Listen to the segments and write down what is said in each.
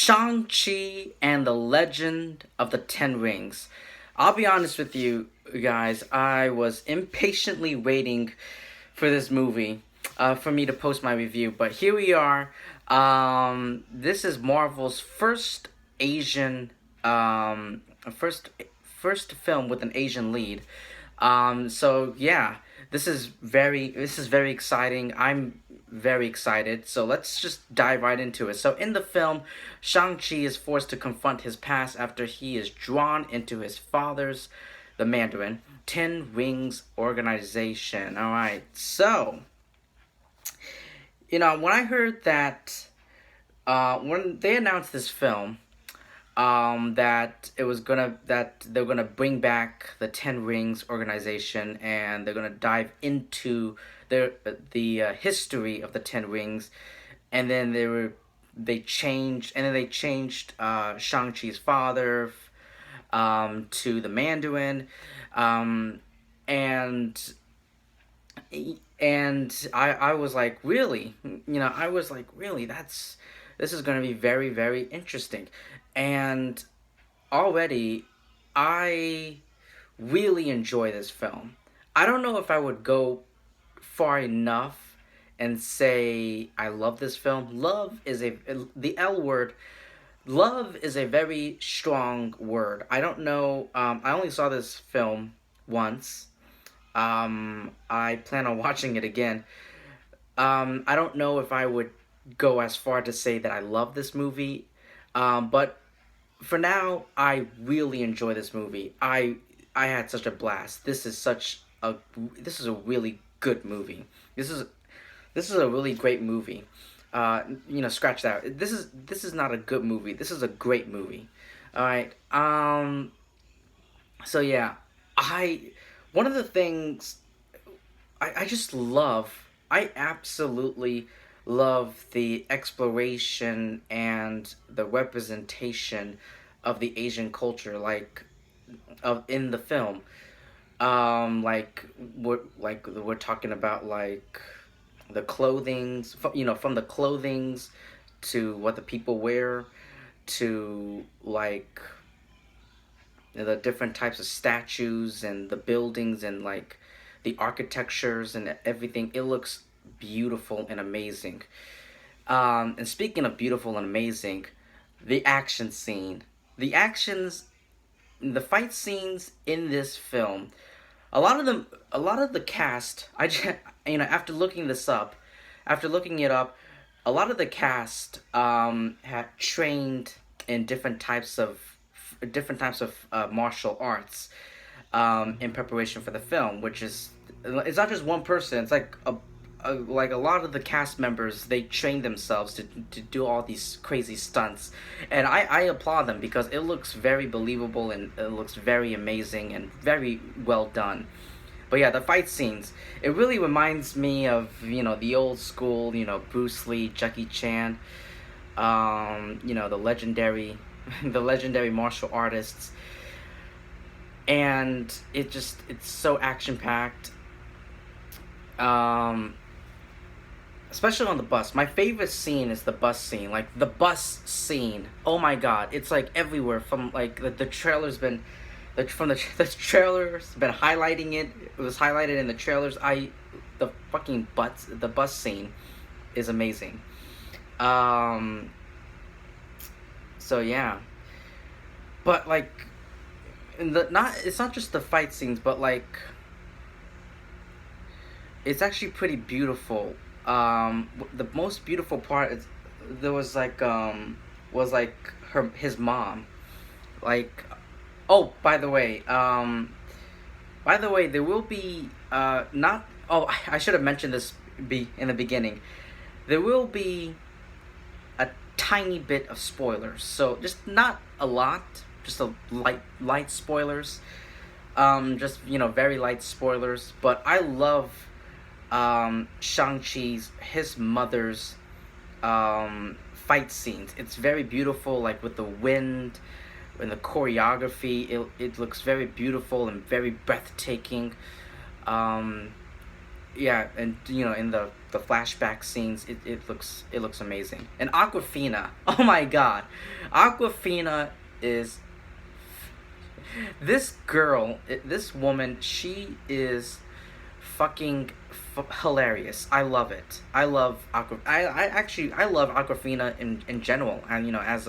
Shang-Chi and the Legend of the Ten Rings. I'll be honest with you guys, I was impatiently waiting for this movie for me to post my review, but here we are. This is Marvel's first Asian, first first film with an Asian lead. So yeah, this is very exciting. I'm very excited. So let's just dive right into it. So in the film, Shang-Chi is forced to confront his past after he is drawn into his father's, the Mandarin, Ten Rings organization. All right. So, when I heard that when they announced this film, that they're gonna bring back the Ten Rings organization, and they're gonna dive into the history of the Ten Rings, and then they changed Shang Chi's father to the Mandarin, um, and I was like, really, I was like, really, this is going to be very, very interesting. And already I really enjoy this film. I don't know if I would go far enough and say I love this film. The L word. Love is a very strong word. I don't know. I only saw this film once. I plan on watching it again. I don't know if I would go as far to say that I love this movie, but for now, I really enjoy this movie. I had such a blast. This is a really good movie. This is a really great movie. Scratch that. This is not a good movie. This is a great movie. All right. So yeah, I one of the things I just love. I absolutely love the exploration and the representation of the Asian culture, of in the film. We're talking about, like, the clothings, from the clothings to what the people wear, to, like, the different types of statues and the buildings, and, like, the architectures and everything. It looks beautiful and amazing. And speaking of beautiful and amazing, the action scene, the fight scenes in this film, a lot of the cast, after looking it up, a lot of the cast had trained in different types of martial arts, in preparation for the film, which is, it's not just one person. It's like a lot of the cast members, they train themselves to do all these crazy stunts, and I applaud them because it looks very believable, and it looks very amazing and very well done. But yeah, the fight scenes, it really reminds me of, the old school, Bruce Lee, Jackie Chan, the legendary the legendary martial artists, and it's so action packed. um Especially on the bus. My favorite scene is the bus scene. Like, the bus scene, oh my god, it's like everywhere. From, like, the trailer's been, the trailer's been highlighting it. It was highlighted in the trailers. The bus scene is amazing. um so yeah, but, like, not it's not just the fight scenes, but, like, it's actually pretty beautiful. The most beautiful part is, there was, like, his mom. Like, oh, by the way, there will be, not oh, I should have mentioned this be in the beginning. There will be a tiny bit of spoilers, so just not a lot, just a light spoilers. Just, very light spoilers. But I love Shang-Chi's, his mother's, fight scenes. It's very beautiful, like, with the wind and the choreography. It looks very beautiful and very breathtaking. Um, yeah, and in the flashback scenes, it looks amazing. And Aquafina, oh my god, Aquafina is this girl, this woman. She is fucking hilarious. I love it. I love I actually I love Aquafina in general, and as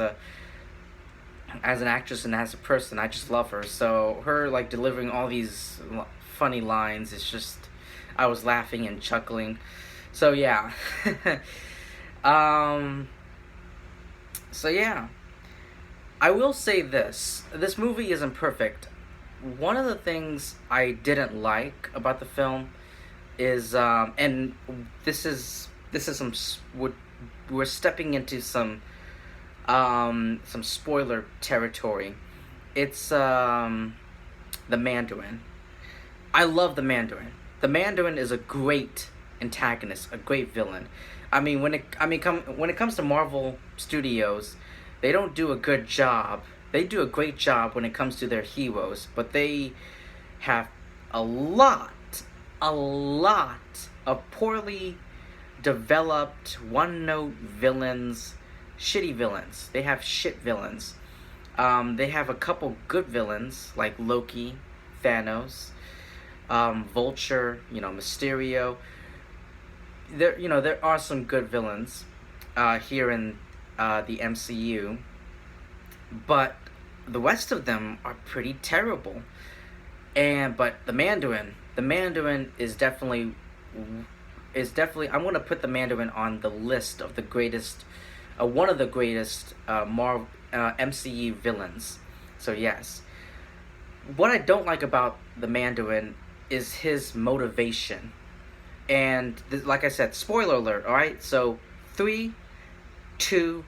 an actress and as a person, I just love her. So her like delivering all these funny lines, it's just I was laughing and chuckling. So yeah. um so yeah. I will say this. This movie isn't perfect. One of the things I didn't like about the film is and this is we're stepping into some spoiler territory. It's the Mandarin. I love the Mandarin. The Mandarin is a great antagonist, a great villain. I mean, when it comes to Marvel Studios, they don't do a good job. They do a great job when it comes to their heroes, but they have a lot, a lot of poorly developed one-note villains, shitty villains. They have shit villains. They have a couple good villains like Loki, Thanos, Vulture, Mysterio. There are some good villains here in the MCU, but the rest of them are pretty terrible. But the Mandarin is definitely I'm gonna put the Mandarin on the list of the greatest, one of the greatest MCU villains. So yes, what I don't like about the Mandarin is his motivation. And like I said, spoiler alert. All right, so 3, 2,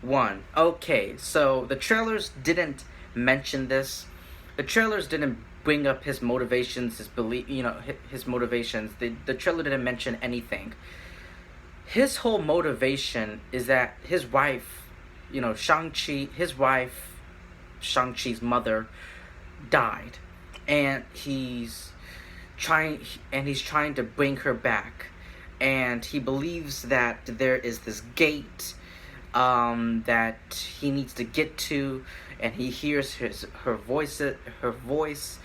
1. Okay, so the trailers didn't mention this. The trailers didn't bring up his motivations, his belief, his motivations. The trailer didn't mention anything. His whole motivation is that his wife, Shang-Chi, his wife, Shang-Chi's mother, died. And he's trying to bring her back. And he believes that there is this gate that he needs to get to, and he hears her voice.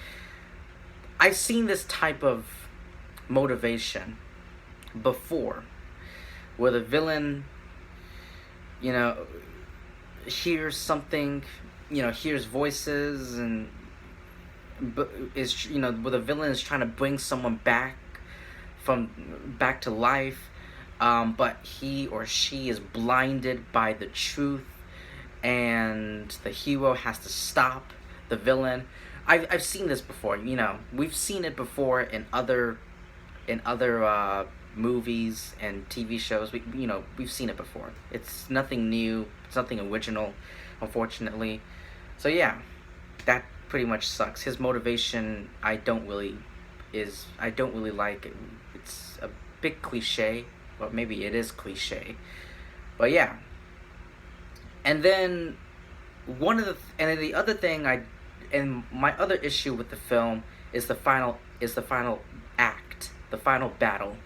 I've seen this type of motivation before, where the villain, you know, hears something, hears voices, and where the villain is trying to bring someone back to life, but he or she is blinded by the truth, and the hero has to stop the villain. I've seen this before. We've seen it before in other movies and TV shows. We've seen it before. It's nothing new. It's nothing original, unfortunately. So yeah, that pretty much sucks. His motivation, I don't really like it. It's a bit cliche, or maybe it is cliche. But yeah. And then and then the other thing and my other issue with the film is the final act, the final battle.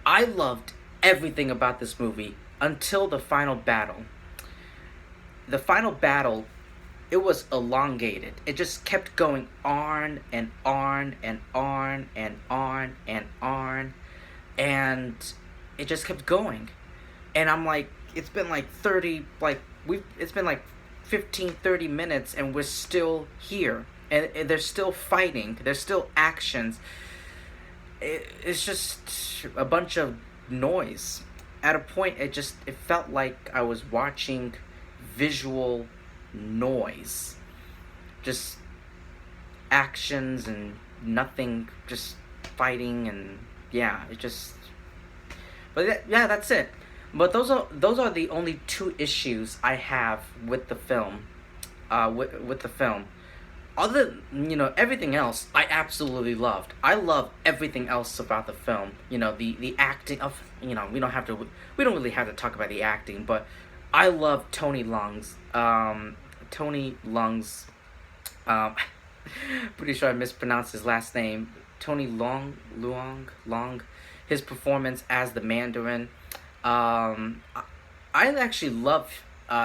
I loved everything about this movie until the final battle. The final battle, it was elongated. It just kept going on and on and on and on and on, and it just kept going. And I'm like, it's been like 30 like it's been like 15-30 minutes, and we're still here, and they're still fighting, there's still actions. It's just a bunch of noise. At a point, it felt like I was watching visual noise, just actions and nothing, just fighting. And yeah, yeah, that's it. But those are the only two issues I have with the film. With the film, everything else I absolutely loved. I love everything else about the film. The acting of, we don't really have to talk about the acting, but I love Tony Lung's pretty sure I mispronounced his last name. Tony Long, his performance as the Mandarin. I actually love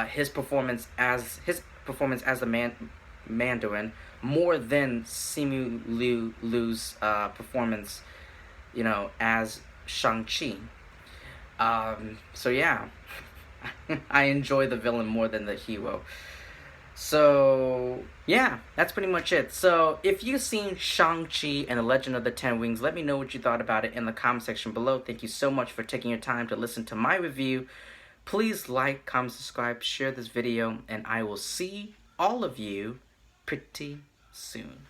his performance as the Mandarin more than Simu Liu's performance, as Shang-Chi. So yeah, I enjoy the villain more than the hero. So, yeah, that's pretty much it. So, if you've seen Shang-Chi and the Legend of the Ten Rings, let me know what you thought about it in the comment section below. Thank you so much for taking your time to listen to my review. Please like, comment, subscribe, share this video, and I will see all of you pretty soon.